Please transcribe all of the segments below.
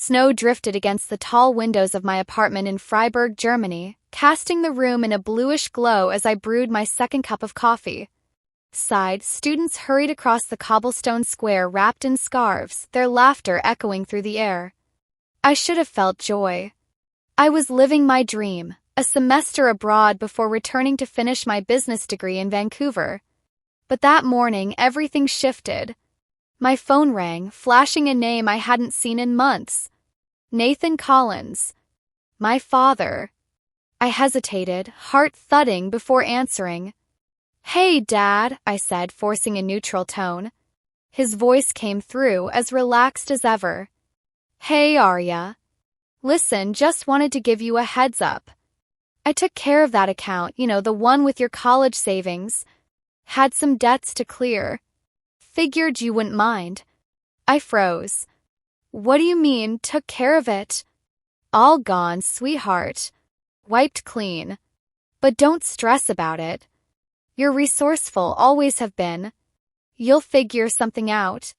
Snow drifted against the tall windows of my apartment in Freiburg, Germany, casting the room in a bluish glow as I brewed my second cup of coffee. Outside, students hurried across the cobblestone square wrapped in scarves, their laughter echoing through the air. I should have felt joy. I was living my dream, a semester abroad before returning to finish my business degree in Vancouver. But that morning, everything shifted. My phone rang, flashing a name I hadn't seen in months. Nathan Collins. My father. I hesitated, heart thudding before answering. "Hey, Dad," I said, forcing a neutral tone. His voice came through, as relaxed as ever. "Hey, Aria. Listen, just wanted to give you a heads up. I took care of that account, the one with your college savings. Had some debts to clear. Figured you wouldn't mind." I froze. "What do you mean, took care of it?" "All gone, sweetheart. Wiped clean. But don't stress about it. You're resourceful, always have been. You'll figure something out."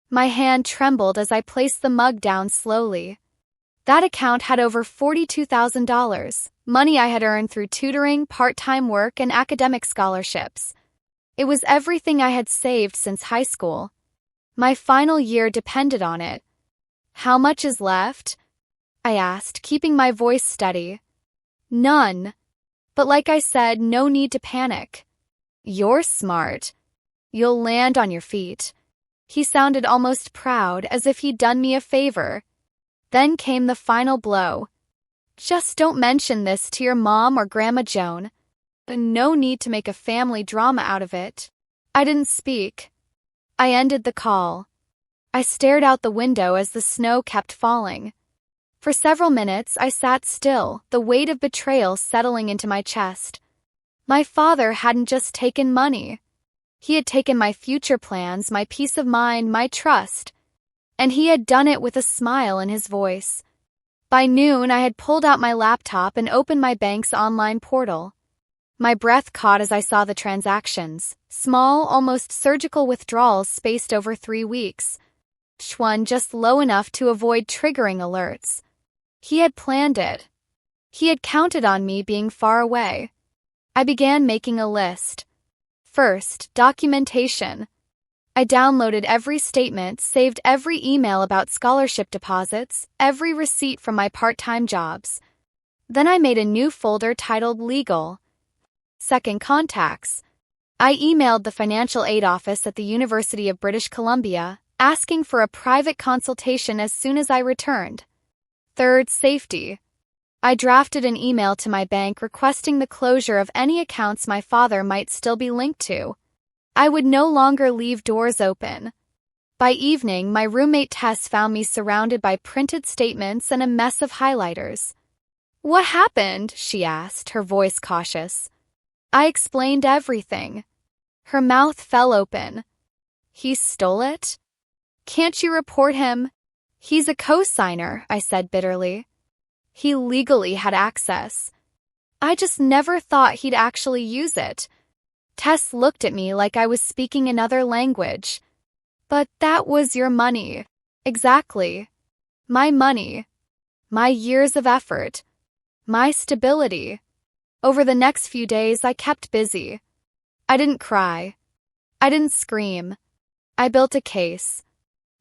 My hand trembled as I placed the mug down slowly. That account had over $42,000, money I had earned through tutoring, part-time work, and academic scholarships. It was everything I had saved since high school. My final year depended on it. "How much is left?" I asked, keeping my voice steady. "None. But like I said, no need to panic. You're smart. You'll land on your feet." He sounded almost proud, as if he'd done me a favor. Then came the final blow. "Just don't mention this to your mom or Grandma Joan. No need to make a family drama out of it." I didn't speak. I ended the call. I stared out the window as the snow kept falling. For several minutes, I sat still, the weight of betrayal settling into my chest. My father hadn't just taken money. He had taken my future plans, my peace of mind, my trust. And he had done it with a smile in his voice. By noon, I had pulled out my laptop and opened my bank's online portal. My breath caught as I saw the transactions, small, almost surgical withdrawals spaced over 3 weeks. Each one just low enough to avoid triggering alerts. He had planned it. He had counted on me being far away. I began making a list. First, documentation. I downloaded every statement, saved every email about scholarship deposits, every receipt from my part-time jobs. Then I made a new folder titled Legal. Second, contacts. I emailed the financial aid office at the University of British Columbia, asking for a private consultation as soon as I returned. Third, safety. I drafted an email to my bank requesting the closure of any accounts my father might still be linked to. I would no longer leave doors open. By evening, my roommate Tess found me surrounded by printed statements and a mess of highlighters. "What happened?" she asked, her voice cautious. I explained everything. Her mouth fell open. "He stole it? Can't you report him?" "He's a co-signer," I said bitterly. "He legally had access. I just never thought he'd actually use it." Tess looked at me like I was speaking another language. "But that was your money." "Exactly. My money. My years of effort. My stability." Over the next few days, I kept busy. I didn't cry. I didn't scream. I built a case.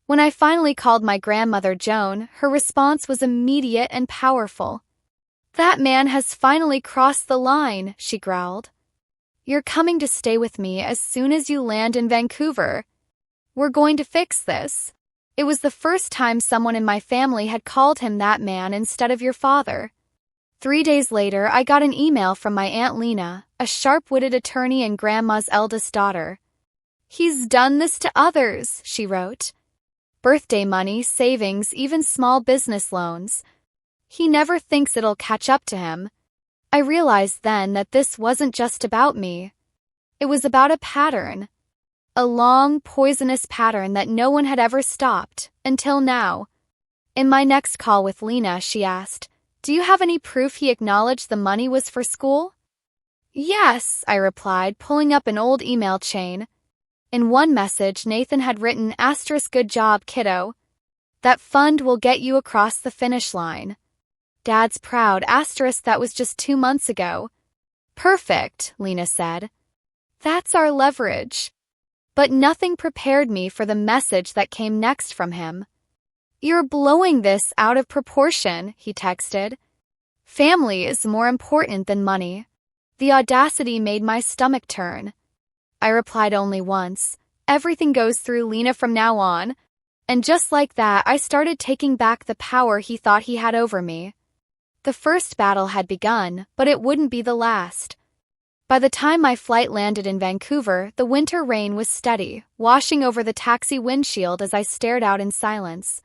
When I finally called my grandmother Joan, her response was immediate and powerful. "That man has finally crossed the line," she growled. "You're coming to stay with me as soon as you land in Vancouver. We're going to fix this." It was the first time someone in my family had called him that man instead of your father. 3 days later, I got an email from my Aunt Lena, a sharp-witted attorney and Grandma's eldest daughter. "He's done this to others," she wrote. "Birthday money, savings, even small business loans. He never thinks it'll catch up to him." I realized then that this wasn't just about me. It was about a pattern. A long, poisonous pattern that no one had ever stopped, until now. In my next call with Lena, she asked, "Do you have any proof he acknowledged the money was for school?" "Yes," I replied, pulling up an old email chain. In one message, Nathan had written, "Good job, kiddo." That fund will get you across the finish line. Dad's proud, asterisk, that was just 2 months ago. Perfect, Lena said. That's our leverage. But nothing prepared me for the message that came next from him. You're blowing this out of proportion, he texted. Family is more important than money. The audacity made my stomach turn. I replied only once. Everything goes through Lena from now on. And just like that, I started taking back the power he thought he had over me. The first battle had begun, but it wouldn't be the last. By the time my flight landed in Vancouver, the winter rain was steady, washing over the taxi windshield as I stared out in silence.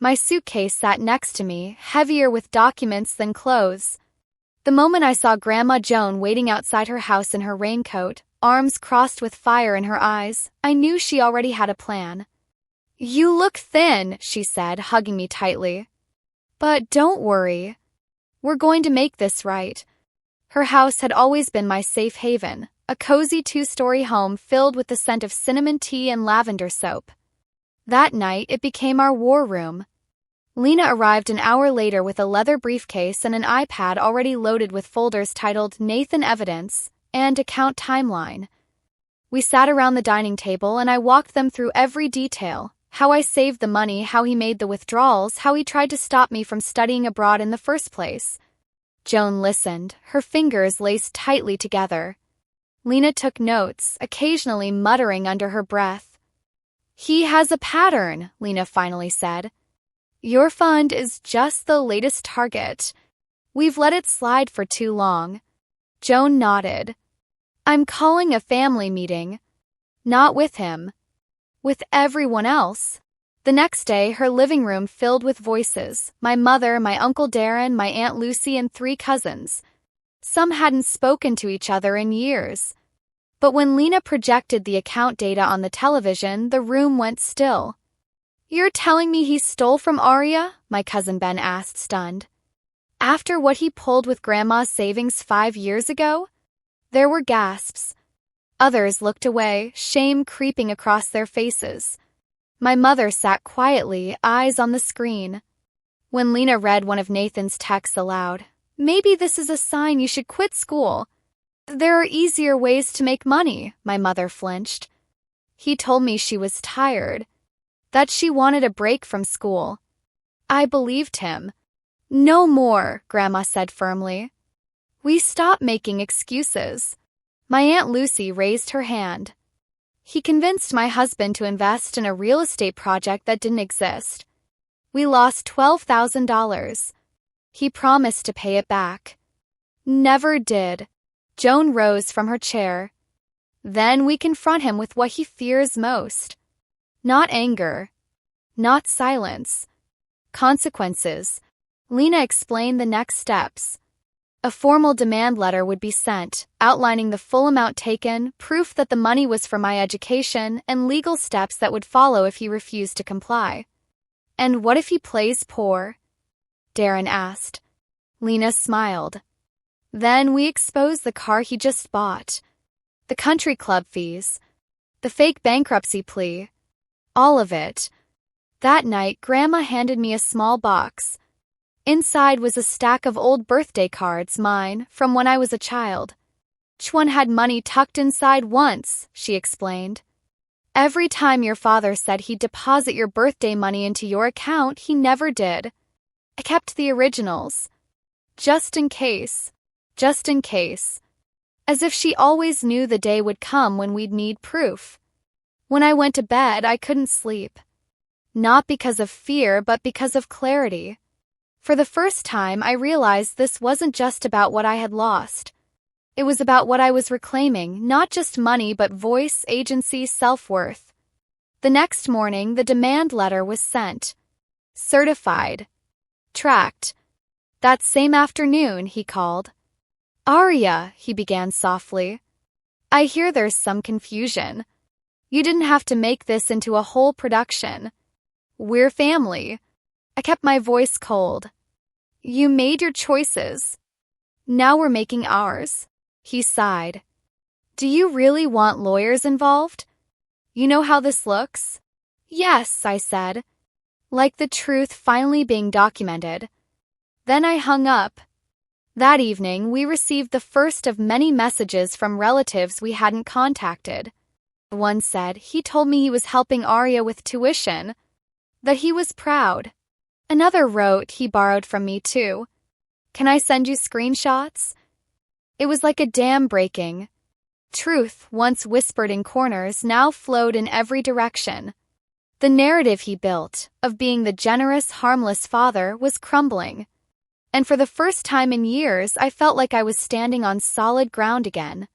My suitcase sat next to me, heavier with documents than clothes. The moment I saw Grandma Joan waiting outside her house in her raincoat, arms crossed with fire in her eyes, I knew she already had a plan. You look thin, she said, hugging me tightly. But don't worry. We're going to make this right. Her house had always been my safe haven, a cozy 2-story home filled with the scent of cinnamon tea and lavender soap. That night, it became our war room. Lena arrived an hour later with a leather briefcase and an iPad already loaded with folders titled Nathan Evidence and Account Timeline. We sat around the dining table and I walked them through every detail. How I saved the money, how he made the withdrawals, how he tried to stop me from studying abroad in the first place. Joan listened, her fingers laced tightly together. Lena took notes, occasionally muttering under her breath. He has a pattern, Lena finally said. Your fund is just the latest target. We've let it slide for too long. Joan nodded. I'm calling a family meeting. Not with him. With everyone else. The next day, her living room filled with voices. My mother, my Uncle Darren, my Aunt Lucy, and 3 cousins. Some hadn't spoken to each other in years. But when Lena projected the account data on the television, the room went still. You're telling me he stole from Aria? My cousin Ben asked, stunned. After what he pulled with Grandma's savings 5 years ago? There were gasps. Others looked away, shame creeping across their faces. My mother sat quietly, eyes on the screen. When Lena read one of Nathan's texts aloud, maybe this is a sign you should quit school. There are easier ways to make money, my mother flinched. He told me she was tired, that she wanted a break from school. I believed him. No more, Grandma said firmly. We stopped making excuses. My Aunt Lucy raised her hand. He convinced my husband to invest in a real estate project that didn't exist. We lost $12,000. He promised to pay it back. Never did. Joan rose from her chair. Then we confront him with what he fears most. Not anger. Not silence. Consequences. Lena explained the next steps. A formal demand letter would be sent, outlining the full amount taken, proof that the money was for my education, and legal steps that would follow if he refused to comply. And what if he plays poor? Darren asked. Lena smiled. Then we expose the car he just bought, the country club fees, the fake bankruptcy plea, all of it. That night, Grandma handed me a small box. Inside was a stack of old birthday cards, mine, from when I was a child. Each one had money tucked inside once, she explained. Every time your father said he'd deposit your birthday money into your account, he never did. I kept the originals. Just in case. Just in case. As if she always knew the day would come when we'd need proof. When I went to bed, I couldn't sleep. Not because of fear, but because of clarity. For the first time, I realized this wasn't just about what I had lost. It was about what I was reclaiming, not just money, but voice, agency, self-worth. The next morning, the demand letter was sent. Certified. Tracked. That same afternoon, he called. Aria, he began softly. I hear there's some confusion. You didn't have to make this into a whole production. We're family. I kept my voice cold. You made your choices. Now we're making ours. He sighed. Do you really want lawyers involved? You know how this looks? Yes, I said. like the truth finally being documented. Then I hung up. That evening, we received the first of many messages from relatives we hadn't contacted. One said he told me he was helping Aria with tuition, that he was proud. Another wrote he borrowed from me too. Can I send you screenshots? It was like a dam breaking. Truth, once whispered in corners, now flowed in every direction. The narrative he built, of being the generous, harmless father, was crumbling. And for the first time in years, I felt like I was standing on solid ground again.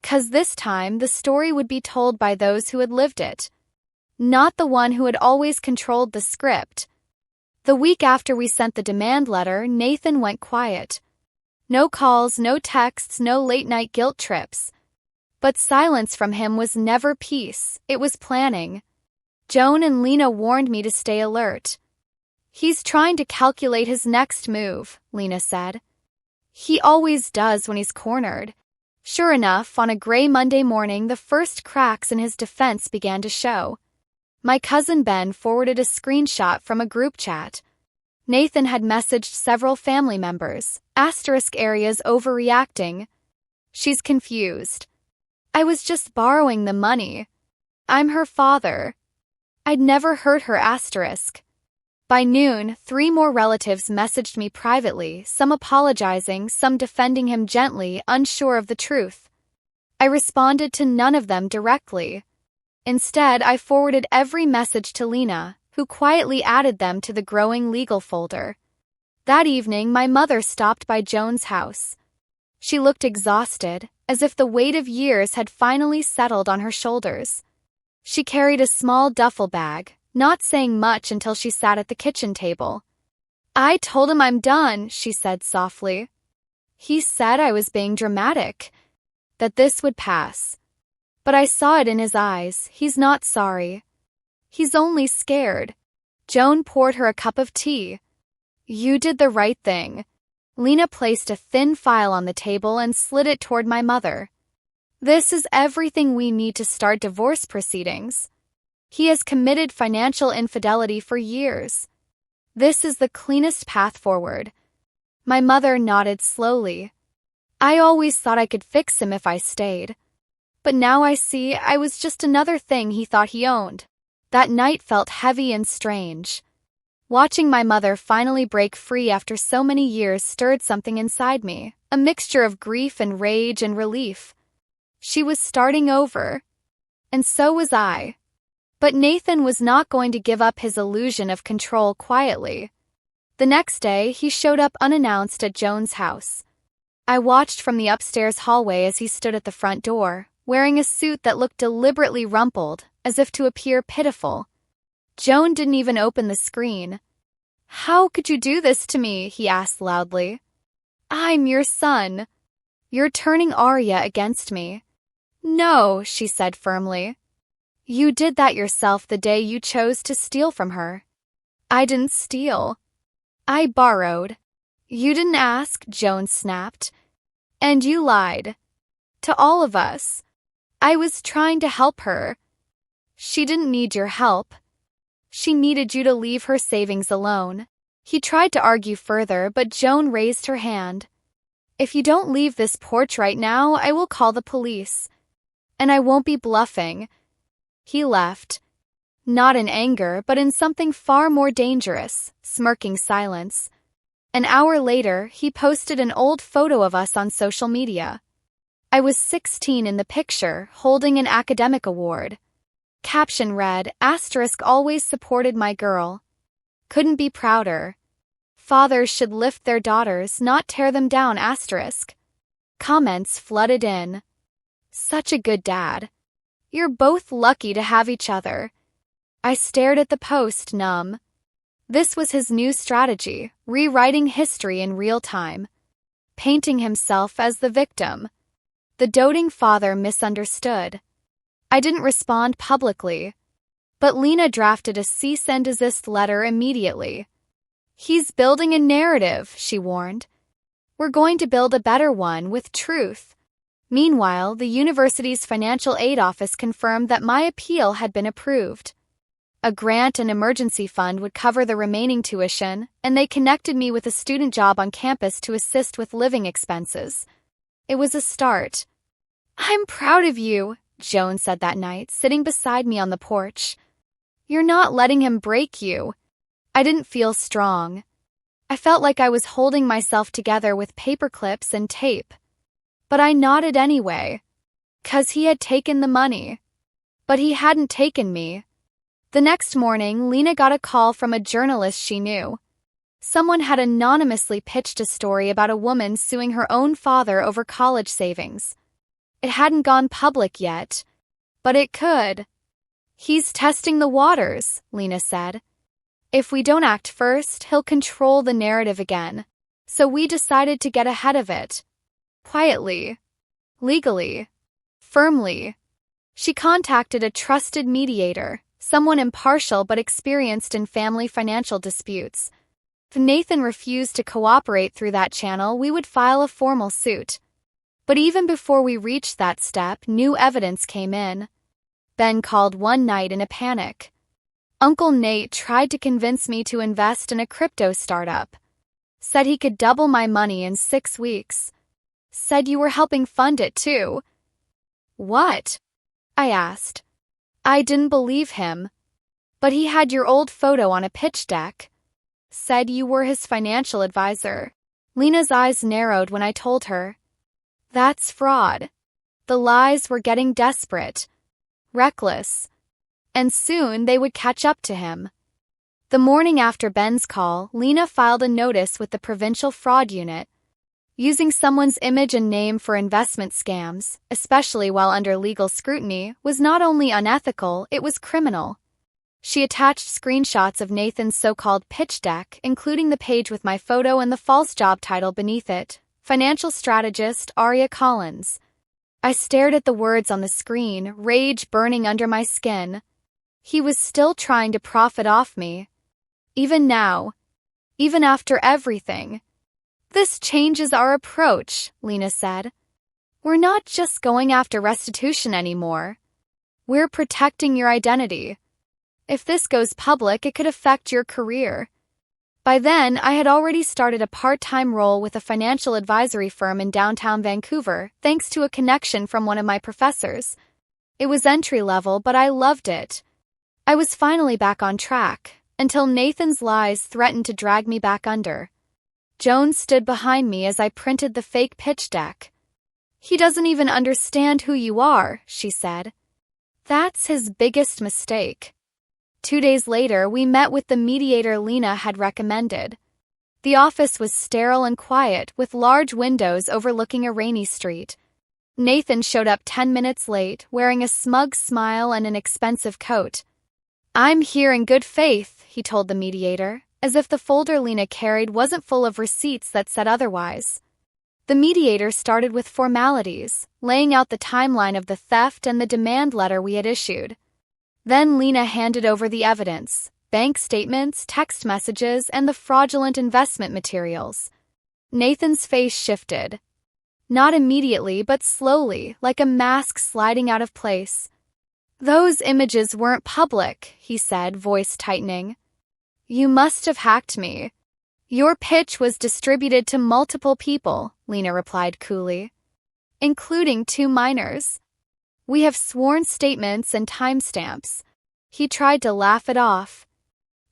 'Cause this time, the story would be told by those who had lived it. Not the one who had always controlled the script. The week after we sent the demand letter, Nathan went quiet. No calls, no texts, no late-night guilt trips. But silence from him was never peace, it was planning. Joan and Lena warned me to stay alert. He's trying to calculate his next move, Lena said. He always does when he's cornered. Sure enough, on a gray Monday morning, the first cracks in his defense began to show. My cousin Ben forwarded a screenshot from a group chat. Nathan had messaged several family members, Aria's overreacting. She's confused. I was just borrowing the money. I'm her father. I'd never hurt her. By noon, 3 more relatives messaged me privately, some apologizing, some defending him gently, unsure of the truth. I responded to none of them directly. Instead, I forwarded every message to Lena, who quietly added them to the growing legal folder. That evening, my mother stopped by Joan's house. She looked exhausted, as if the weight of years had finally settled on her shoulders. She carried a small duffel bag, not saying much until she sat at the kitchen table. I told him I'm done, she said softly. He said I was being dramatic, that this would pass. But I saw it in his eyes. He's not sorry. He's only scared. Joan poured her a cup of tea. You did the right thing. Lena placed a thin file on the table and slid it toward my mother. This is everything we need to start divorce proceedings. He has committed financial infidelity for years. This is the cleanest path forward. My mother nodded slowly. I always thought I could fix him if I stayed. But now I see I was just another thing he thought he owned. That night felt heavy and strange. Watching my mother finally break free after so many years stirred something inside me, a mixture of grief and rage and relief. She was starting over. And so was I. But Nathan was not going to give up his illusion of control quietly. The next day, he showed up unannounced at Joan's house. I watched from the upstairs hallway as he stood at the front door, wearing a suit that looked deliberately rumpled, as if to appear pitiful. Joan didn't even open the screen. How could you do this to me? He asked loudly. I'm your son. You're turning Aria against me. No, she said firmly. You did that yourself the day you chose to steal from her. I didn't steal. I borrowed. You didn't ask, Joan snapped. And you lied. To all of us. I was trying to help her. She didn't need your help. She needed you to leave her savings alone. He tried to argue further, but Joan raised her hand. If you don't leave this porch right now, I will call the police. And I won't be bluffing. He left. Not in anger, but in something far more dangerous, smirking silence. An hour later, he posted an old photo of us on social media. I was 16 in the picture, holding an academic award. Caption read, always supported my girl. Couldn't be prouder. Fathers should lift their daughters, not tear them down. Comments flooded in. Such a good dad. You're both lucky to have each other. I stared at the post, numb. This was his new strategy, rewriting history in real time. Painting himself as the victim. The doting father misunderstood. I didn't respond publicly. But Lena drafted a cease and desist letter immediately. He's building a narrative, she warned. We're going to build a better one with truth. Meanwhile, the university's financial aid office confirmed that my appeal had been approved. A grant and emergency fund would cover the remaining tuition, and they connected me with a student job on campus to assist with living expenses. It was a start. "I'm proud of you," Joan said that night, sitting beside me on the porch. "You're not letting him break you." I didn't feel strong. I felt like I was holding myself together with paper clips and tape. But I nodded anyway. 'Cause he had taken the money. But he hadn't taken me. The next morning, Lena got a call from a journalist she knew. Someone had anonymously pitched a story about a woman suing her own father over college savings. It hadn't gone public yet, but it could. "He's testing the waters," Lena said. "If we don't act first, he'll control the narrative again." So we decided to get ahead of it. Quietly. Legally. Firmly. She contacted a trusted mediator, someone impartial but experienced in family financial disputes. If Nathan refused to cooperate through that channel, we would file a formal suit. But even before we reached that step, new evidence came in. Ben called one night in a panic. Uncle Nate tried to convince me to invest in a crypto startup. Said he could double my money in 6 weeks. Said you were helping fund it too. "What?" I asked. I didn't believe him. But he had your old photo on a pitch deck. Said you were his financial advisor. Lena's eyes narrowed when I told her. That's fraud. The lies were getting desperate. Reckless. And soon they would catch up to him. The morning after Ben's call, Lena filed a notice with the Provincial Fraud Unit. Using someone's image and name for investment scams, especially while under legal scrutiny, was not only unethical, it was criminal. She attached screenshots of Nathan's so-called pitch deck, including the page with my photo and the false job title beneath it, Financial Strategist Aria Collins. I stared at the words on the screen, rage burning under my skin. He was still trying to profit off me. Even now. Even after everything. "This changes our approach," Lena said. "We're not just going after restitution anymore. We're protecting your identity. If this goes public, it could affect your career." By then, I had already started a part-time role with a financial advisory firm in downtown Vancouver, thanks to a connection from one of my professors. It was entry-level, but I loved it. I was finally back on track, until Nathan's lies threatened to drag me back under. Joan stood behind me as I printed the fake pitch deck. "He doesn't even understand who you are," she said. "That's his biggest mistake." 2 days later, we met with the mediator Lena had recommended. The office was sterile and quiet, with large windows overlooking a rainy street. Nathan showed up 10 minutes late, wearing a smug smile and an expensive coat. "I'm here in good faith," he told the mediator, as if the folder Lena carried wasn't full of receipts that said otherwise. The mediator started with formalities, laying out the timeline of the theft and the demand letter we had issued. Then Lena handed over the evidence, bank statements, text messages, and the fraudulent investment materials. Nathan's face shifted. Not immediately, but slowly, like a mask sliding out of place. "Those images weren't public," he said, voice tightening. "You must have hacked me." "Your pitch was distributed to multiple people," Lena replied coolly, "including 2 minors. We have sworn statements and timestamps." He tried to laugh it off.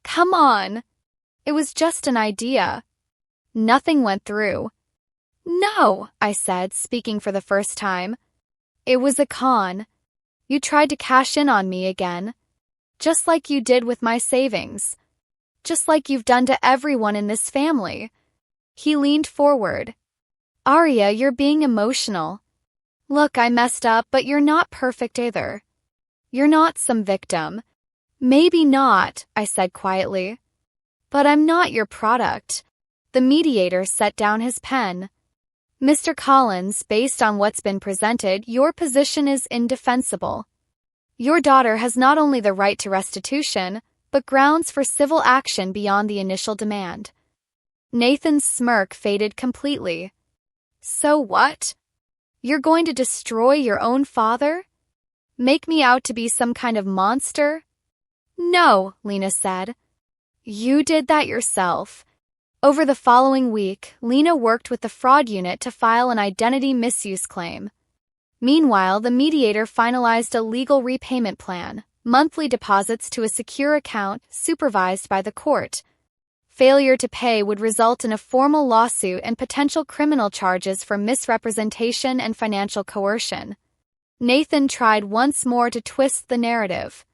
"Come on. It was just an idea." Nothing went through. "No," I said, speaking for the first time. "It was a con. You tried to cash in on me again. Just like you did with my savings. Just like you've done to everyone in this family." He leaned forward. "Aria, you're being emotional. Look, I messed up, but you're not perfect either. You're not some victim." "Maybe not," I said quietly. "But I'm not your product." The mediator set down his pen. "Mr. Collins, based on what's been presented, your position is indefensible. Your daughter has not only the right to restitution, but grounds for civil action beyond the initial demand." Nathan's smirk faded completely. "So what? You're going to destroy your own father? Make me out to be some kind of monster?" No, Lena said. You did that yourself. Over the following week, Lena worked with the fraud unit to file an identity misuse claim. Meanwhile, the mediator finalized a legal repayment plan, monthly deposits to a secure account supervised by the court. Failure to pay would result in a formal lawsuit and potential criminal charges for misrepresentation and financial coercion. Nathan tried once more to twist the narrative.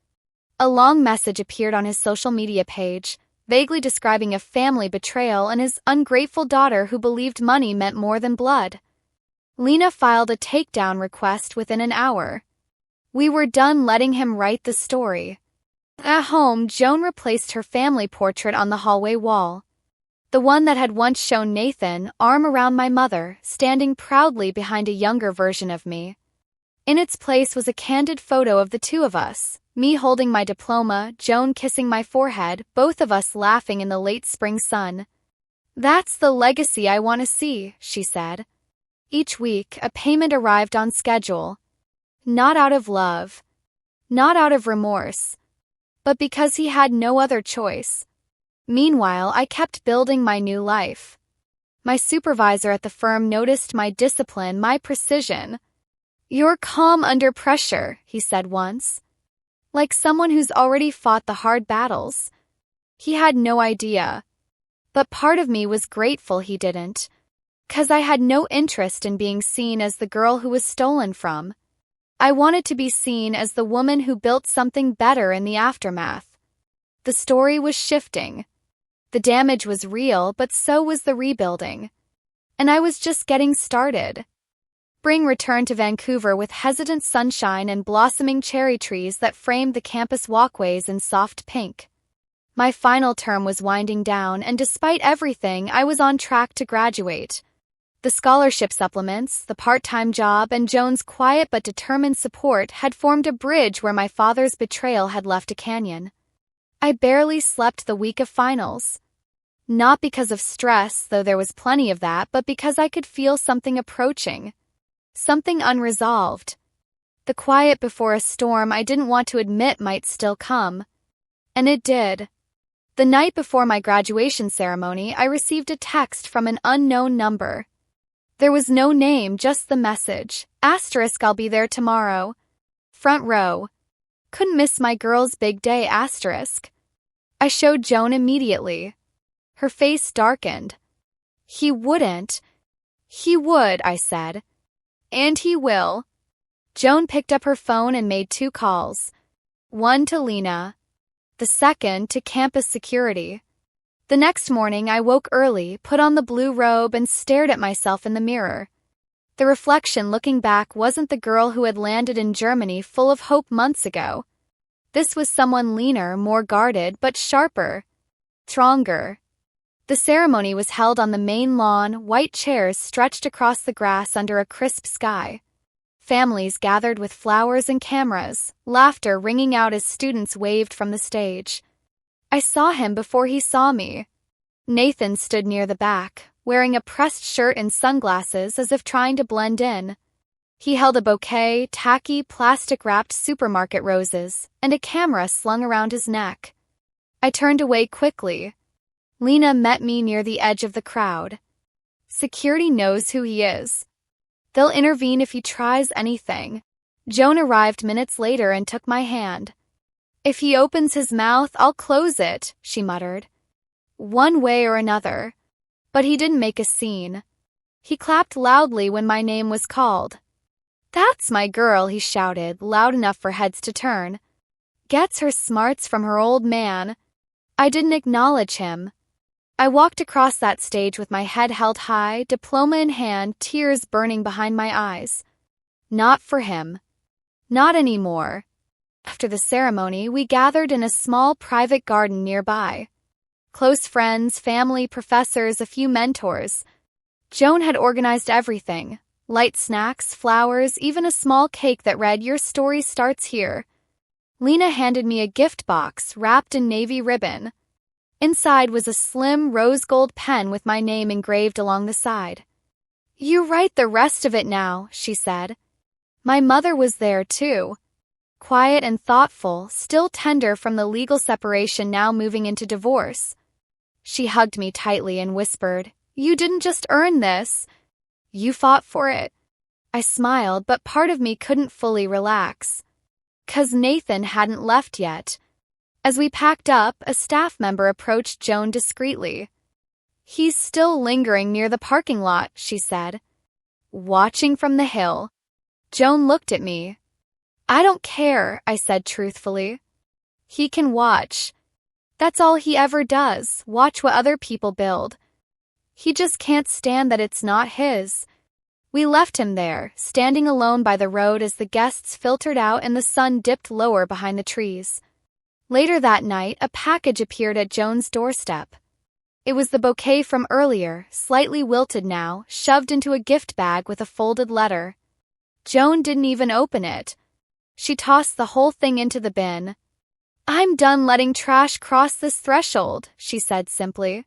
A long message appeared on his social media page, vaguely describing a family betrayal and his ungrateful daughter who believed money meant more than blood. Lena filed a takedown request within an hour. We were done letting him write the story. At home, Joan replaced her family portrait on the hallway wall. The one that had once shown Nathan, arm around my mother, standing proudly behind a younger version of me. In its place was a candid photo of the two of us, me holding my diploma, Joan kissing my forehead, both of us laughing in the late spring sun. That's the legacy I want to see, she said. Each week, a payment arrived on schedule. Not out of love. Not out of remorse. But because he had no other choice. Meanwhile, I kept building my new life. My supervisor at the firm noticed my discipline, my precision. You're calm under pressure, he said once. Like someone who's already fought the hard battles. He had no idea. But part of me was grateful he didn't. 'Cause I had no interest in being seen as the girl who was stolen from. I wanted to be seen as the woman who built something better in the aftermath. The story was shifting. The damage was real, but so was the rebuilding. And I was just getting started. Spring returned to Vancouver with hesitant sunshine and blossoming cherry trees that framed the campus walkways in soft pink. My final term was winding down, and despite everything, I was on track to graduate. The scholarship supplements, the part-time job, and Joan's quiet but determined support had formed a bridge where my father's betrayal had left a canyon. I barely slept the week of finals. Not because of stress, though there was plenty of that, but because I could feel something approaching. Something unresolved. The quiet before a storm I didn't want to admit might still come. And it did. The night before my graduation ceremony, I received a text from an unknown number. There was no name, just the message. Asterisk, I'll be there tomorrow. Front row. Couldn't miss my girl's big day, asterisk. I showed Joan immediately. Her face darkened. He wouldn't. He would, I said. And he will. Joan picked up her phone and made 2 calls. One to Lena. The second to campus security. The next morning, I woke early, put on the blue robe, and stared at myself in the mirror. The reflection looking back wasn't the girl who had landed in Germany full of hope months ago. This was someone leaner, more guarded, but sharper. Stronger. The ceremony was held on the main lawn, white chairs stretched across the grass under a crisp sky. Families gathered with flowers and cameras, laughter ringing out as students waved from the stage. I saw him before he saw me. Nathan stood near the back, wearing a pressed shirt and sunglasses as if trying to blend in. He held a bouquet, tacky, plastic-wrapped supermarket roses, and a camera slung around his neck. I turned away quickly. Lena met me near the edge of the crowd. Security knows who he is. They'll intervene if he tries anything. Joan arrived minutes later and took my hand. If he opens his mouth, I'll close it, she muttered. One way or another. But he didn't make a scene. He clapped loudly when my name was called. That's my girl, he shouted, loud enough for heads to turn. Gets her smarts from her old man. I didn't acknowledge him. I walked across that stage with my head held high, diploma in hand, tears burning behind my eyes. Not for him. Not anymore. After the ceremony, we gathered in a small private garden nearby. Close friends, family, professors, a few mentors. Joan had organized everything. Light snacks, flowers, even a small cake that read, "Your story starts here." Lena handed me a gift box wrapped in navy ribbon. Inside was a slim rose gold pen with my name engraved along the side. You write the rest of it now, she said. My mother was there too. quiet and thoughtful, still tender from the legal separation now moving into divorce. She hugged me tightly and whispered, "You didn't just earn this. You fought for it." I smiled, but part of me couldn't fully relax. 'Cause Nathan hadn't left yet. As we packed up, a staff member approached Joan discreetly. "He's still lingering near the parking lot," she said. "Watching from the hill." Joan looked at me. "I don't care," I said truthfully. "He can watch. That's all he ever does, watch what other people build. He just can't stand that it's not his." We left him there, standing alone by the road as the guests filtered out and the sun dipped lower behind the trees. Later that night, a package appeared at Joan's doorstep. It was the bouquet from earlier, slightly wilted now, shoved into a gift bag with a folded letter. Joan didn't even open it. She tossed the whole thing into the bin. "I'm done letting trash cross this threshold," she said simply.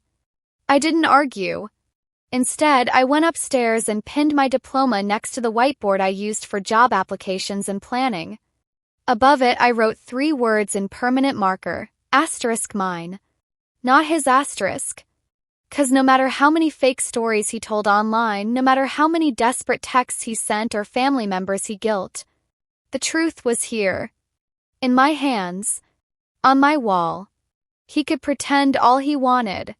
I didn't argue. Instead, I went upstairs and pinned my diploma next to the whiteboard I used for job applications and planning. Above it, I wrote 3 words in permanent marker, *mine. Not his asterisk. 'Cause no matter how many fake stories he told online, no matter how many desperate texts he sent or family members he guilt, the truth was here. In my hands. On my wall. He could pretend all he wanted.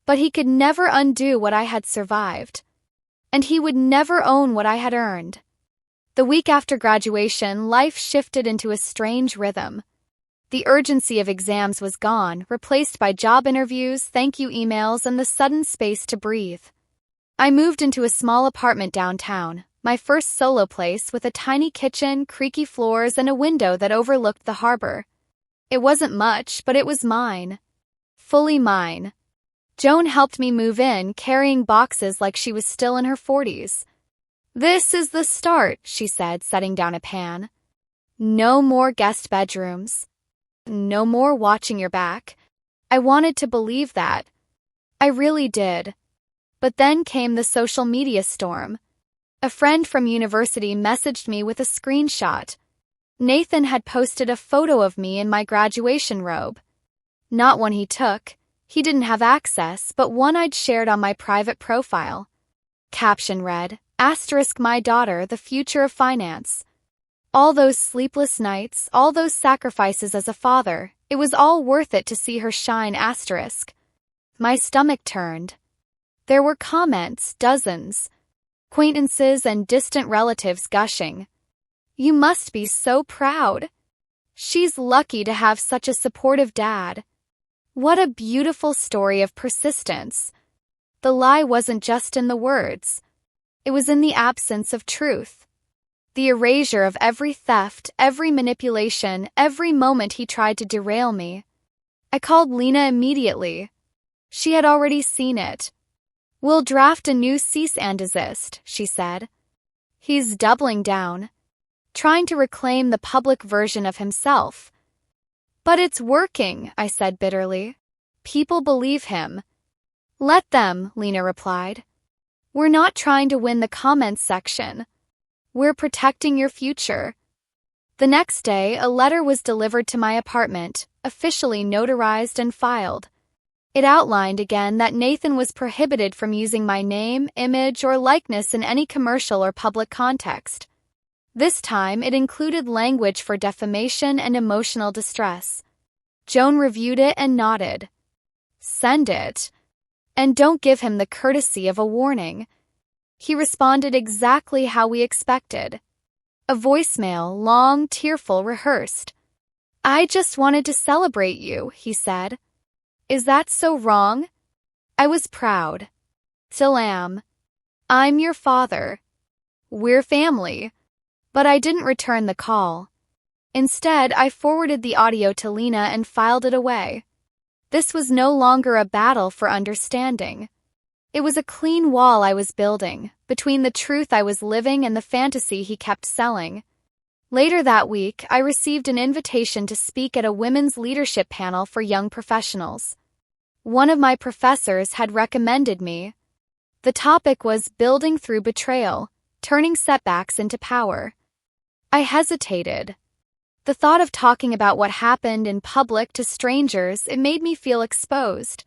But he could never undo what I had survived. And he would never own what I had earned. The week after graduation, life shifted into a strange rhythm. The urgency of exams was gone, replaced by job interviews, thank you emails, and the sudden space to breathe. I moved into a small apartment downtown, my first solo place with a tiny kitchen, creaky floors, and a window that overlooked the harbor. It wasn't much, but it was mine. Fully mine. Joan helped me move in, carrying boxes like she was still in her 40s. "This is the start," she said, setting down a pan. "No more guest bedrooms. No more watching your back." I wanted to believe that. I really did. But then came the social media storm. A friend from university messaged me with a screenshot. Nathan had posted a photo of me in my graduation robe. Not one he took. He didn't have access, but one I'd shared on my private profile. Caption read, *my daughter, the future of finance. All those sleepless nights, all those sacrifices as a father, it was all worth it to see her shine *. My stomach turned. There were comments, dozens. Acquaintances and distant relatives gushing. "You must be so proud. She's lucky to have such a supportive dad." What a beautiful story of persistence. The lie wasn't just in the words. It was in the absence of truth. The erasure of every theft, every manipulation, every moment he tried to derail me. I called Lena immediately. She had already seen it. "We'll draft a new cease and desist," she said. He's doubling down, trying to reclaim the public version of himself. "But it's working," I said bitterly. "People believe him." "Let them," Lena replied. "We're not trying to win the comments section. We're protecting your future." The next day, a letter was delivered to my apartment, officially notarized and filed. It outlined again that Nathan was prohibited from using my name, image, or likeness in any commercial or public context. This time, it included language for defamation and emotional distress. Joan reviewed it and nodded. "Send it. And don't give him the courtesy of a warning." He responded exactly how we expected. A voicemail, long, tearful, rehearsed. "I just wanted to celebrate you," he said. "Is that so wrong?" I was proud. Still am. I'm your father. We're family. But I didn't return the call. Instead, I forwarded the audio to Lena and filed it away. This was no longer a battle for understanding. It was a clean wall I was building, between the truth I was living and the fantasy he kept selling. Later that week, I received an invitation to speak at a women's leadership panel for young professionals. One of my professors had recommended me. The topic was building through betrayal, turning setbacks into power. I hesitated. The thought of talking about what happened in public to strangers, it made me feel exposed.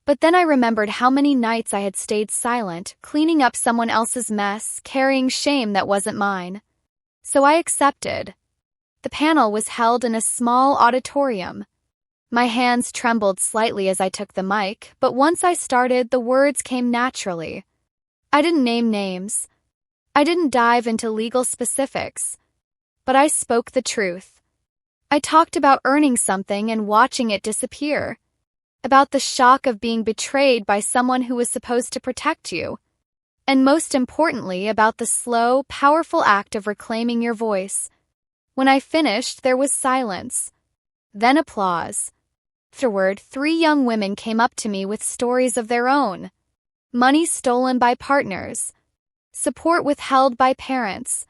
But then I remembered how many nights I had stayed silent, cleaning up someone else's mess, carrying shame that wasn't mine. So I accepted. The panel was held in a small auditorium. My hands trembled slightly as I took the mic, but once I started, the words came naturally. I didn't name names. I didn't dive into legal specifics. But I spoke the truth. I talked about earning something and watching it disappear. About the shock of being betrayed by someone who was supposed to protect you. And most importantly, about the slow, powerful act of reclaiming your voice. When I finished, there was silence. Then applause. Afterward, 3 young women came up to me with stories of their own. Money stolen by partners. Support withheld by parents.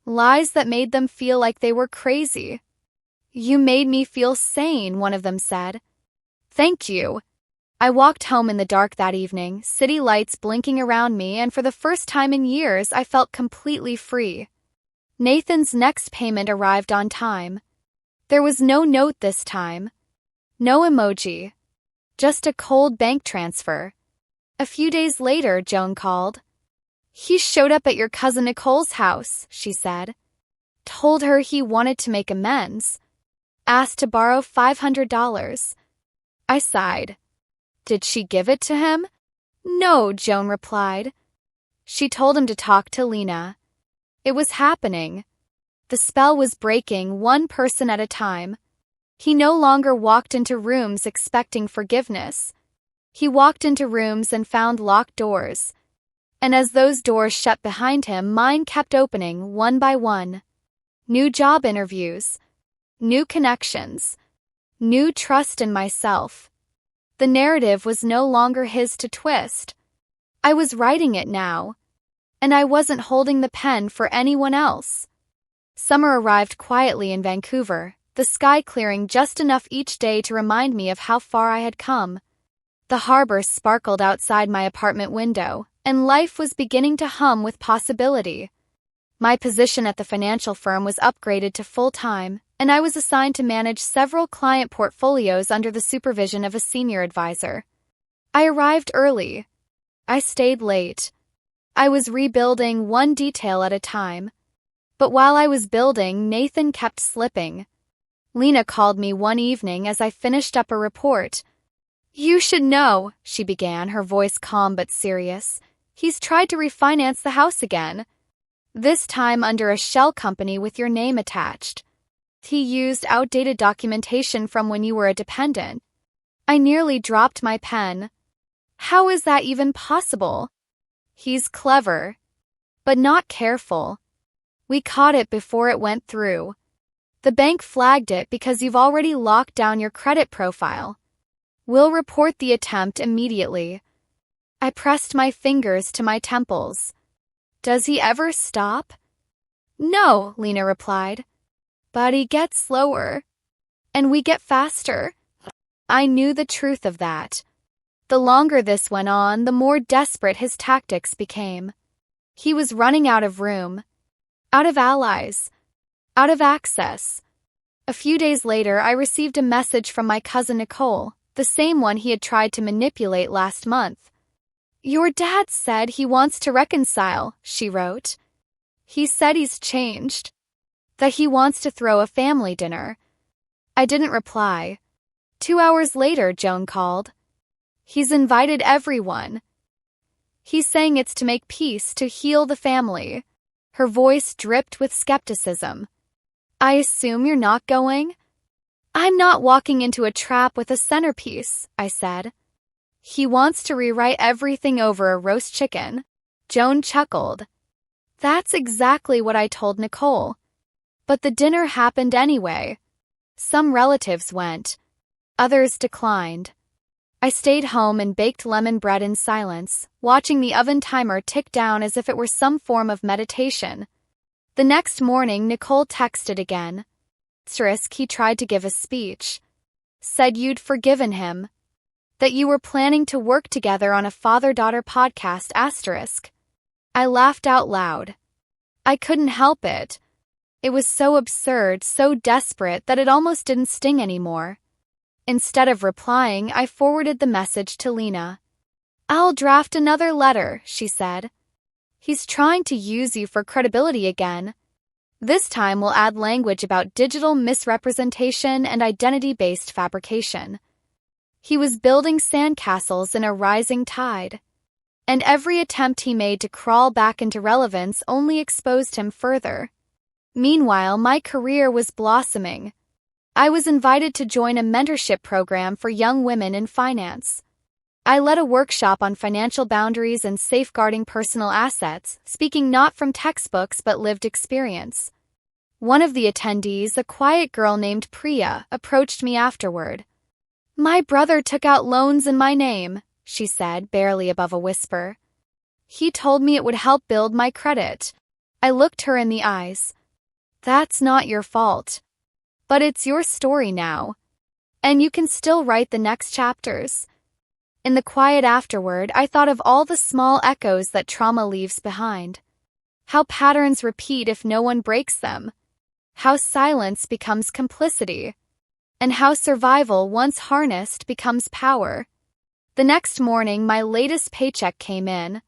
Lies that made them feel like they were crazy. "You made me feel sane," one of them said. "Thank you." I walked home in the dark that evening, city lights blinking around me, and for the first time in years, I felt completely free. Nathan's next payment arrived on time. There was no note this time. No emoji. Just a cold bank transfer. A few days later, Joan called. "He showed up at your cousin Nicole's house," she said. Told her he wanted to make amends. Asked to borrow $500. I sighed. Did she give it to him? "No," Joan replied. She told him to talk to Lena. It was happening. The spell was breaking, one person at a time. He no longer walked into rooms expecting forgiveness. He walked into rooms and found locked doors. And as those doors shut behind him, mine kept opening one by one. New job interviews. New connections. New trust in myself. The narrative was no longer his to twist. I was writing it now. And I wasn't holding the pen for anyone else. Summer arrived quietly in Vancouver, the sky clearing just enough each day to remind me of how far I had come. The harbor sparkled outside my apartment window, and life was beginning to hum with possibility. My position at the financial firm was upgraded to full-time, and I was assigned to manage several client portfolios under the supervision of a senior advisor. I arrived early. I stayed late. I was rebuilding one detail at a time. But while I was building, Nathan kept slipping. Lena called me one evening as I finished up a report. "You should know," she began, her voice calm but serious. "He's tried to refinance the house again. This time under a shell company with your name attached. He used outdated documentation from when you were a dependent." I nearly dropped my pen. How is that even possible? "He's clever, but not careful. We caught it before it went through. The bank flagged it because you've already locked down your credit profile. We'll report the attempt immediately." I pressed my fingers to my temples. "Does he ever stop?" "No," Lena replied. "But he gets slower. And we get faster." I knew the truth of that. The longer this went on, the more desperate his tactics became. He was running out of room. Out of allies. Out of access. A few days later, I received a message from my cousin Nicole, the same one he had tried to manipulate last month. "Your dad said he wants to reconcile," she wrote. "He said he's changed. That he wants to throw a family dinner." I didn't reply. 2 hours later, Joan called. "He's invited everyone. He's saying it's to make peace, to heal the family." Her voice dripped with skepticism. "I assume you're not going?" "I'm not walking into a trap with a centerpiece," I said. "He wants to rewrite everything over a roast chicken." Joan chuckled. "That's exactly what I told Nicole. But the dinner happened anyway. Some relatives went. Others declined. I stayed home and baked lemon bread in silence, watching the oven timer tick down as if it were some form of meditation. The next morning, Nicole texted again. He tried to give a speech. Said you'd forgiven him. That you were planning to work together on a father-daughter podcast *. I laughed out loud. I couldn't help it. It was so absurd, so desperate that it almost didn't sting anymore. Instead of replying, I forwarded the message to Lena. "I'll draft another letter," she said. "He's trying to use you for credibility again. This time we'll add language about digital misrepresentation and identity-based fabrication." He was building sandcastles in a rising tide, and every attempt he made to crawl back into relevance only exposed him further. Meanwhile, my career was blossoming. I was invited to join a mentorship program for young women in finance. I led a workshop on financial boundaries and safeguarding personal assets, speaking not from textbooks but lived experience. One of the attendees, a quiet girl named Priya, approached me afterward. "My brother took out loans in my name," she said, barely above a whisper. "He told me it would help build my credit." I looked her in the eyes. "That's not your fault. But it's your story now. And you can still write the next chapters." In the quiet afterward, I thought of all the small echoes that trauma leaves behind. How patterns repeat if no one breaks them. How silence becomes complicity. And how survival, once harnessed, becomes power. The next morning, my latest paycheck came in.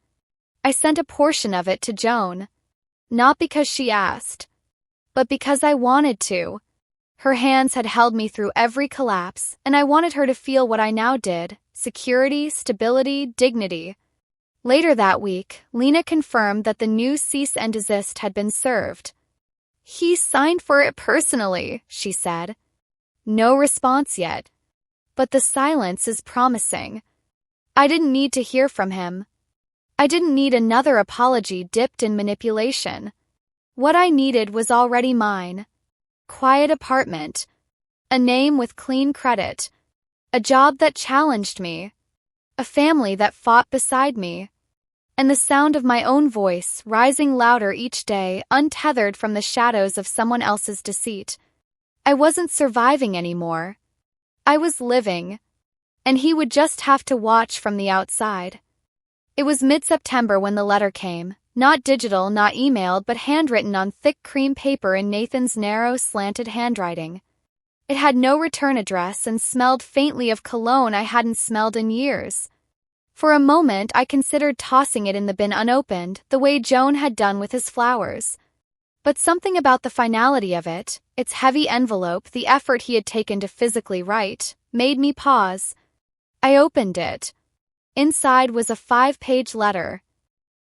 I sent a portion of it to Joan. Not because she asked, but because I wanted to. Her hands had held me through every collapse, and I wanted her to feel what I now did: security, stability, dignity. Later that week, Lena confirmed that the new cease and desist had been served. "He signed for it personally," she said. No response yet. But the silence is promising. I didn't need to hear from him. I didn't need another apology dipped in manipulation. What I needed was already mine. Quiet apartment. A name with clean credit. A job that challenged me. A family that fought beside me. And the sound of my own voice rising louder each day, untethered from the shadows of someone else's deceit. I wasn't surviving anymore. I was living. And he would just have to watch from the outside. It was mid-September when the letter came. Not digital, not emailed, but handwritten on thick cream paper in Nathan's narrow, slanted handwriting. It had no return address and smelled faintly of cologne I hadn't smelled in years. For a moment, I considered tossing it in the bin unopened, the way Joan had done with his flowers. But something about the finality of it, its heavy envelope, the effort he had taken to physically write, made me pause. I opened it. Inside was a 5-page letter.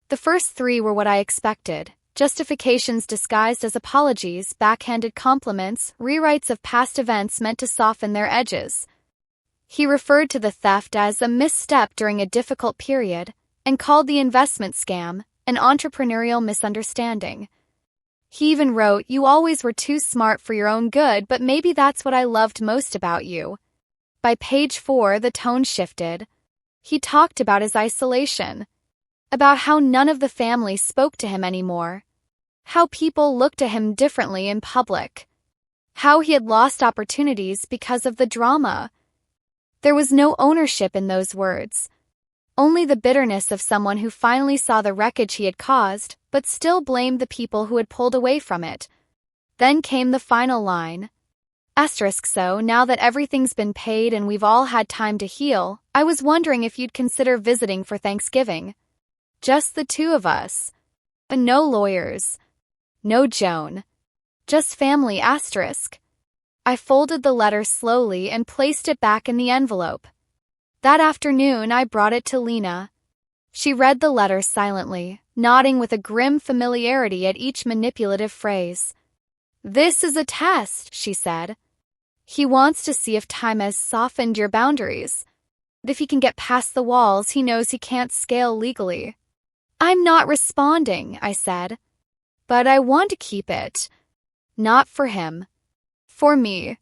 The first 3 were what I expected: justifications disguised as apologies, backhanded compliments, rewrites of past events meant to soften their edges. He referred to the theft as a misstep during a difficult period, and called the investment scam an entrepreneurial misunderstanding. He even wrote, "You always were too smart for your own good, but maybe that's what I loved most about you." By page 4, the tone shifted. He talked about his isolation. About how none of the family spoke to him anymore. How people looked at him differently in public. How he had lost opportunities because of the drama. There was no ownership in those words. Only the bitterness of someone who finally saw the wreckage he had caused, but still blamed the people who had pulled away from it. Then came the final line. So, now that everything's been paid and we've all had time to heal, I was wondering if you'd consider visiting for Thanksgiving. Just the 2 of us. No lawyers. No Joan. Just family. I folded the letter slowly and placed it back in the envelope. That afternoon, I brought it to Lena. She read the letter silently, nodding with a grim familiarity at each manipulative phrase. "This is a test," she said. "He wants to see if time has softened your boundaries. If he can get past the walls he knows he can't scale legally." "I'm not responding," I said. "But I want to keep it. Not for him. For me.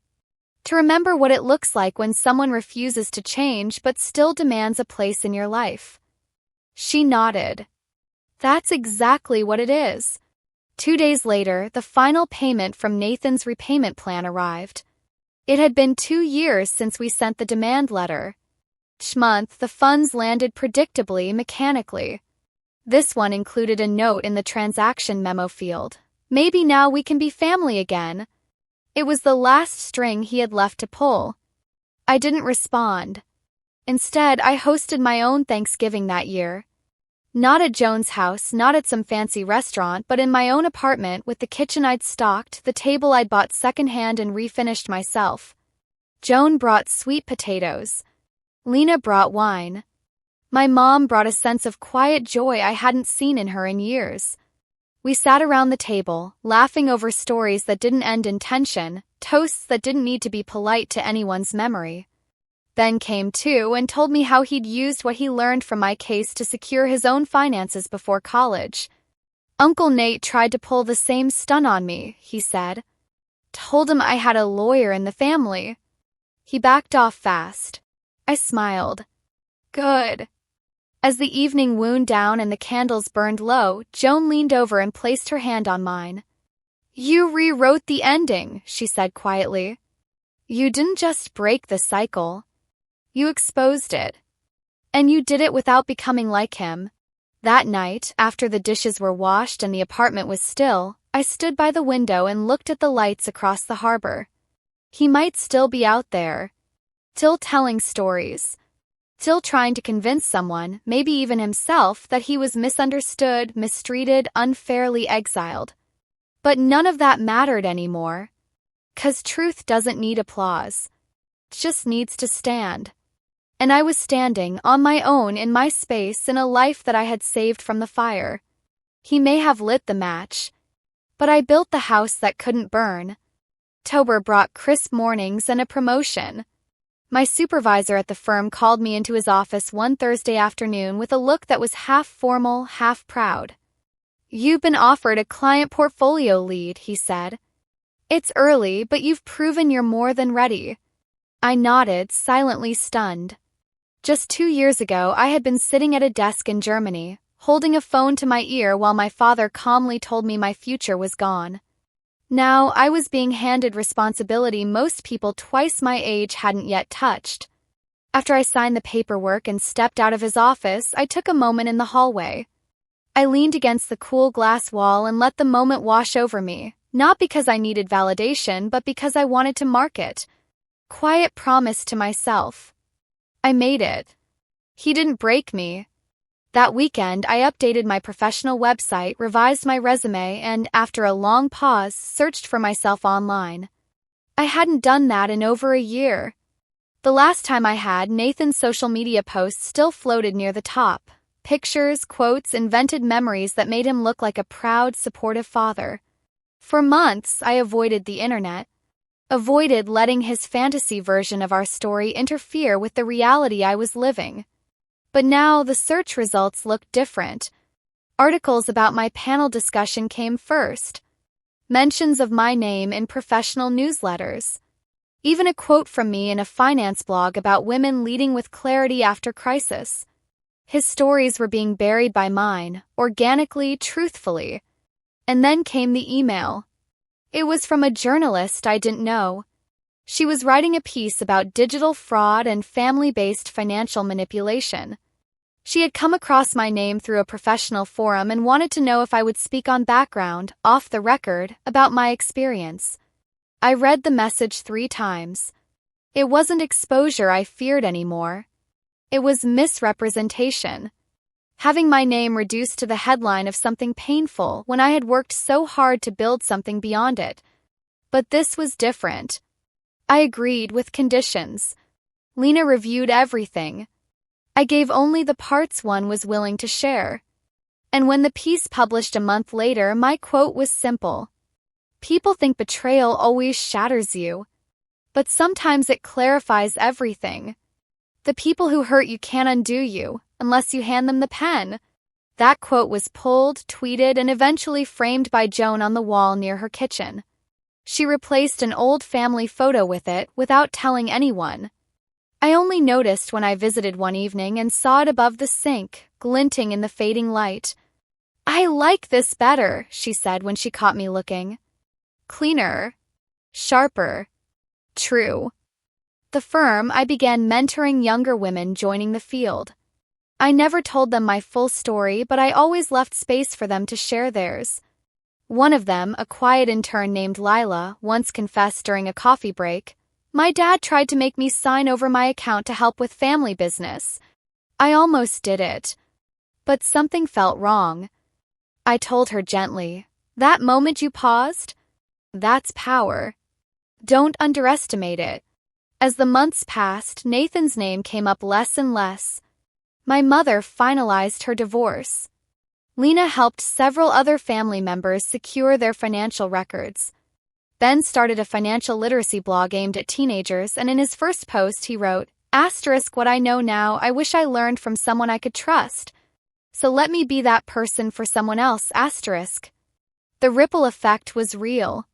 To remember what it looks like when someone refuses to change but still demands a place in your life." She nodded. "That's exactly what it is." 2 days later, the final payment from Nathan's repayment plan arrived. It had been 2 years since we sent the demand letter. Each month, the funds landed predictably, mechanically. This one included a note in the transaction memo field. Maybe now we can be family again. It was the last string he had left to pull. I didn't respond. Instead, I hosted my own Thanksgiving that year. Not at Joan's house, not at some fancy restaurant, but in my own apartment with the kitchen I'd stocked, the table I'd bought secondhand and refinished myself. Joan brought sweet potatoes. Lena brought wine. My mom brought a sense of quiet joy I hadn't seen in her in years. We sat around the table, laughing over stories that didn't end in tension, toasts that didn't need to be polite to anyone's memory. Ben came too and told me how he'd used what he learned from my case to secure his own finances before college. Uncle Nate tried to pull the same stunt on me, he said. Told him I had a lawyer in the family. He backed off fast. I smiled. Good. As the evening wound down and the candles burned low, Joan leaned over and placed her hand on mine. You rewrote the ending, she said quietly. You didn't just break the cycle. You exposed it. And you did it without becoming like him. That night, after the dishes were washed and the apartment was still, I stood by the window and looked at the lights across the harbor. He might still be out there. Still telling stories. Still trying to convince someone, maybe even himself, that he was misunderstood, mistreated, unfairly exiled. But none of that mattered anymore. 'Cause truth doesn't need applause. It just needs to stand. And I was standing, on my own, in my space, in a life that I had saved from the fire. He may have lit the match. But I built the house that couldn't burn. October brought crisp mornings and a promotion. My supervisor at the firm called me into his office one Thursday afternoon with a look that was half formal, half proud. You've been offered a client portfolio lead, he said. It's early, but you've proven you're more than ready. I nodded, silently stunned. Just 2 years ago, I had been sitting at a desk in Germany, holding a phone to my ear while my father calmly told me my future was gone. Now, I was being handed responsibility most people twice my age hadn't yet touched. After I signed the paperwork and stepped out of his office, I took a moment in the hallway. I leaned against the cool glass wall and let the moment wash over me, not because I needed validation, but because I wanted to mark it. Quiet promise to myself. I made it. He didn't break me. That weekend, I updated my professional website, revised my resume, and, after a long pause, searched for myself online. I hadn't done that in over a year. The last time I had, Nathan's social media posts still floated near the top. Pictures, quotes, invented memories that made him look like a proud, supportive father. For months, I avoided the internet. Avoided letting his fantasy version of our story interfere with the reality I was living. But now the search results looked different. Articles about my panel discussion came first. Mentions of my name in professional newsletters. Even a quote from me in a finance blog about women leading with clarity after crisis. His stories were being buried by mine, organically, truthfully. And then came the email. It was from a journalist I didn't know. She was writing a piece about digital fraud and family-based financial manipulation. She had come across my name through a professional forum and wanted to know if I would speak on background, off the record, about my experience. I read the message 3 times. It wasn't exposure I feared anymore. It was misrepresentation. Having my name reduced to the headline of something painful when I had worked so hard to build something beyond it. But this was different. I agreed with conditions. Lena reviewed everything. I gave only the parts one was willing to share. And when the piece published a month later, my quote was simple. People think betrayal always shatters you. But sometimes it clarifies everything. The people who hurt you can't undo you, unless you hand them the pen. That quote was pulled, tweeted, and eventually framed by Joan on the wall near her kitchen. She replaced an old family photo with it without telling anyone. I only noticed when I visited one evening and saw it above the sink, glinting in the fading light. I like this better, she said when she caught me looking. Cleaner. Sharper. True. The firm, I began mentoring younger women joining the field. I never told them my full story, but I always left space for them to share theirs. One of them, a quiet intern named Lila, once confessed during a coffee break, "My dad tried to make me sign over my account to help with family business. I almost did it. But something felt wrong." I told her gently, "That moment you paused? That's power. Don't underestimate it." As the months passed, Nathan's name came up less and less. My mother finalized her divorce. Lena helped several other family members secure their financial records. Ben started a financial literacy blog aimed at teenagers, and in his first post he wrote, "Asterisk what I know now, I wish I learned from someone I could trust. So let me be that person for someone else, asterisk." The ripple effect was real.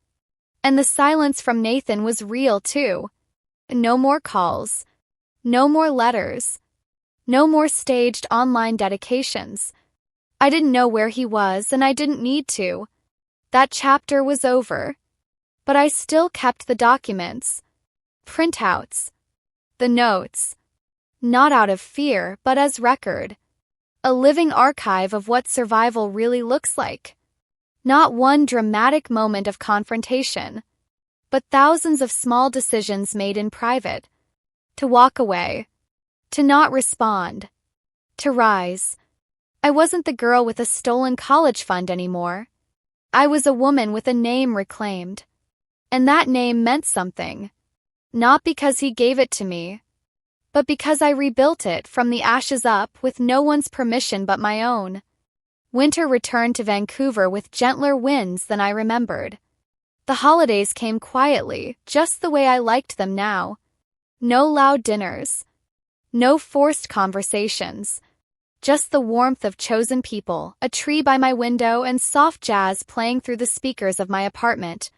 And the silence from Nathan was real too. No more calls. No more letters. No more staged online dedications. I didn't know where he was, and I didn't need to. That chapter was over. But I still kept the documents. Printouts. The notes. Not out of fear, but as record. A living archive of what survival really looks like. Not one dramatic moment of confrontation, but thousands of small decisions made in private. To walk away. To not respond. To rise. I wasn't the girl with a stolen college fund anymore. I was a woman with a name reclaimed. And that name meant something. Not because he gave it to me, but because I rebuilt it from the ashes up with no one's permission but my own. Winter returned to Vancouver with gentler winds than I remembered. The holidays came quietly, just the way I liked them now. No loud dinners. No forced conversations. Just the warmth of chosen people, a tree by my window, and soft jazz playing through the speakers of my apartment.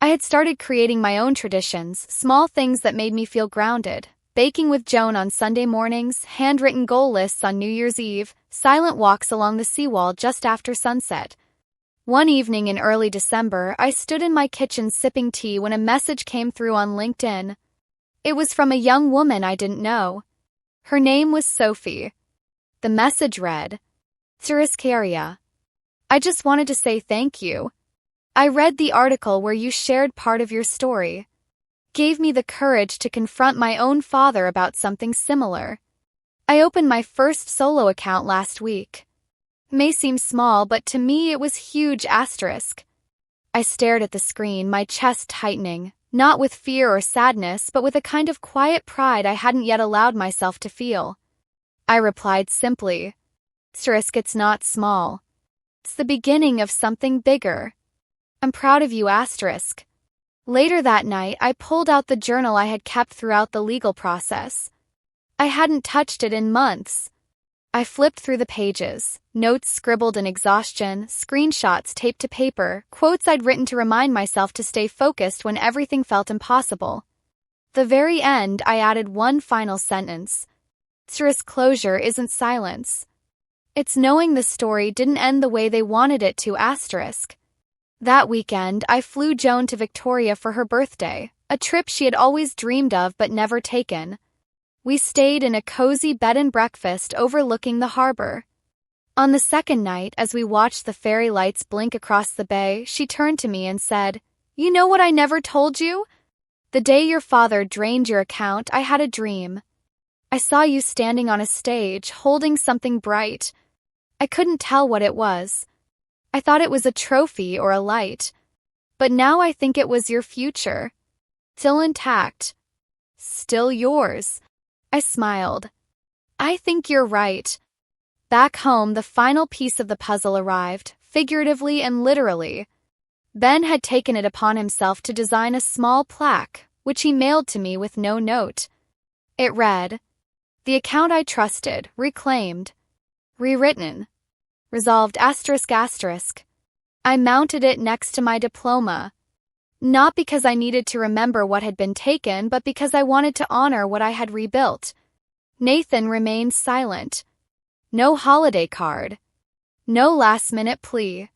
I had started creating my own traditions, small things that made me feel grounded. Baking with Joan on Sunday mornings, handwritten goal lists on New Year's Eve, silent walks along the seawall just after sunset. One evening in early December, I stood in my kitchen sipping tea when a message came through on LinkedIn. It was from a young woman I didn't know. Her name was Sophie. The message read, "Aria. I just wanted to say thank you. I read the article where you shared part of your story. Gave me the courage to confront my own father about something similar. I opened my first solo account last week. May seem small, but to me it was huge asterisk." I stared at the screen, my chest tightening, not with fear or sadness, but with a kind of quiet pride I hadn't yet allowed myself to feel. I replied simply, "Asterisk, it's not small. It's the beginning of something bigger. I'm proud of you, asterisk." Later that night, I pulled out the journal I had kept throughout the legal process. I hadn't touched it in months. I flipped through the pages, notes scribbled in exhaustion, screenshots taped to paper, quotes I'd written to remind myself to stay focused when everything felt impossible. The very end, I added one final sentence. "Asterisk, closure isn't silence. It's knowing the story didn't end the way they wanted it to, asterisk." That weekend, I flew Joan to Victoria for her birthday, a trip she had always dreamed of but never taken. We stayed in a cozy bed and breakfast overlooking the harbor. On the second night, as we watched the fairy lights blink across the bay, she turned to me and said, "You know what I never told you? The day your father drained your account, I had a dream. I saw you standing on a stage, holding something bright. I couldn't tell what it was. I thought it was a trophy or a light. But now I think it was your future. Still intact. Still yours." I smiled. "I think you're right." Back home, the final piece of the puzzle arrived, figuratively and literally. Ben had taken it upon himself to design a small plaque, which he mailed to me with no note. It read, "The account I trusted, reclaimed, rewritten, resolved asterisk asterisk." I mounted it next to my diploma, not because I needed to remember what had been taken, but because I wanted to honor what I had rebuilt. Nathan remained silent. No holiday card. No last-minute plea.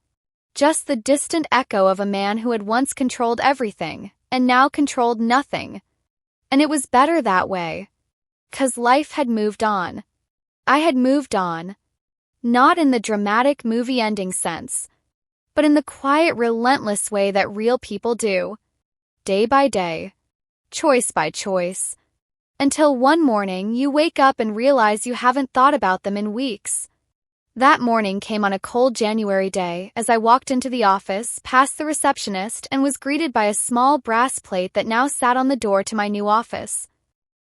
Just the distant echo of a man who had once controlled everything, and now controlled nothing. And it was better that way. 'Cause life had moved on. I had moved on. Not in the dramatic movie ending sense, but in the quiet, relentless way that real people do. Day by day, choice by choice, until one morning you wake up and realize you haven't thought about them in weeks. That morning came on a cold January day as I walked into the office, past the receptionist, and was greeted by a small brass plate that now sat on the door to my new office.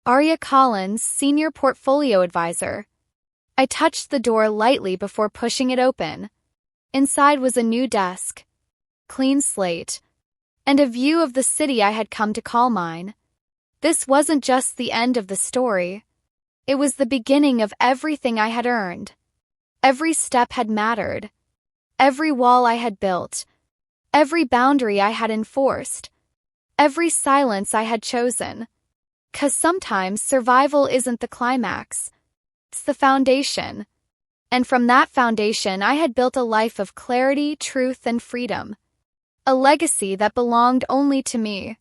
Aria Collins, Senior Portfolio Advisor. I touched the door lightly before pushing it open. Inside was a new desk, clean slate, and a view of the city I had come to call mine. This wasn't just the end of the story. It was the beginning of everything I had earned. Every step had mattered. Every wall I had built. Every boundary I had enforced. Every silence I had chosen. 'Cause sometimes survival isn't the climax. It's the foundation. And from that foundation I had built a life of clarity, truth, and freedom. A legacy that belonged only to me.